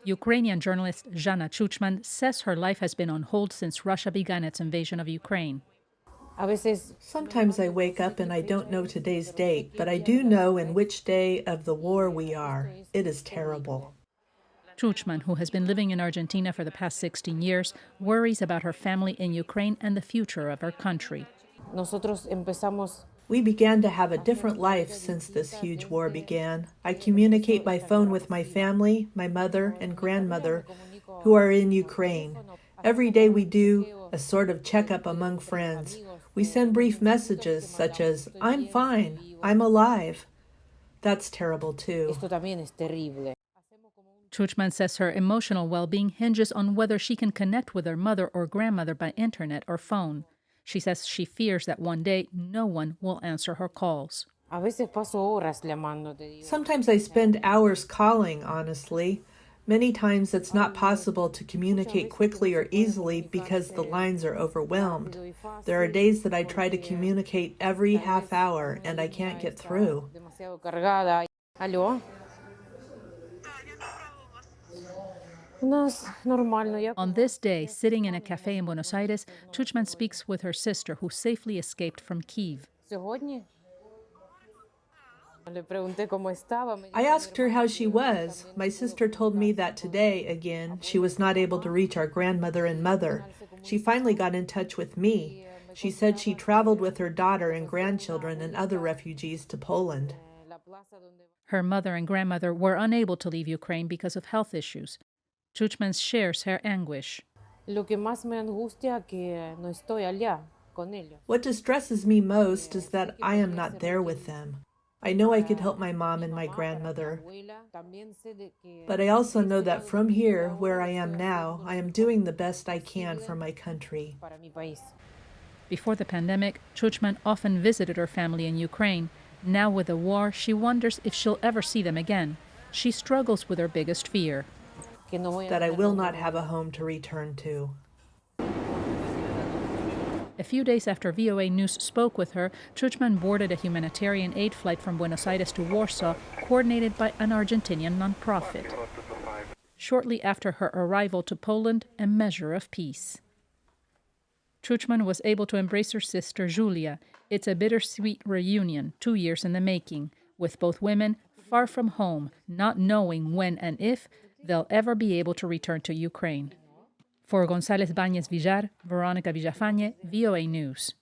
Ukrainian journalist Zhanna Chuchman says her life has been on hold since Russia began its invasion of Ukraine. Sometimes I wake up and I don't know today's date, but I do know in which day of the war we are. It is terrible. Chuchman, who has been living in Argentina for the past 16 years, worries about her family in Ukraine and the future of her country. We began to have a different life since this huge war began. I communicate by phone with my family, my mother and grandmother, who are in Ukraine. Every day we do a sort of checkup among friends. We send brief messages such as, "I'm fine, I'm alive." That's terrible too. Chuchman says her emotional well-being hinges on whether she can connect with her mother or grandmother by internet or phone. She says she fears that one day no one will answer her calls. Sometimes I spend hours calling, honestly. Many times it's not possible to communicate quickly or easily because the lines are overwhelmed. There are days that I try to communicate every half hour and I can't get through. On this day, sitting in a cafe in Buenos Aires, Chuchman speaks with her sister, who safely escaped from Kyiv. I asked her how she was. My sister told me that today, again, she was not able to reach our grandmother and mother. She finally got in touch with me. She said she traveled with her daughter and grandchildren and other refugees to Poland. Her mother and grandmother were unable to leave Ukraine because of health issues. Chuchman shares her anguish. What distresses me most is that I am not there with them. I know I could help my mom and my grandmother, but I also know that from here, where I am now, I am doing the best I can for my country. Before the pandemic, Chuchman often visited her family in Ukraine. Now with the war, she wonders if she'll ever see them again. She struggles with her biggest fear: that I will not have a home to return to. A few days after VOA News spoke with her, Chuchman boarded a humanitarian aid flight from Buenos Aires to Warsaw, coordinated by an Argentinian nonprofit. Shortly after her arrival to Poland, a measure of peace. Chuchman was able to embrace her sister, Julia. It's a bittersweet reunion, 2 years in the making, with both women far from home, not knowing when and if they'll ever be able to return to Ukraine. For González Báñez Villar, Veronica Villafañe, VOA News.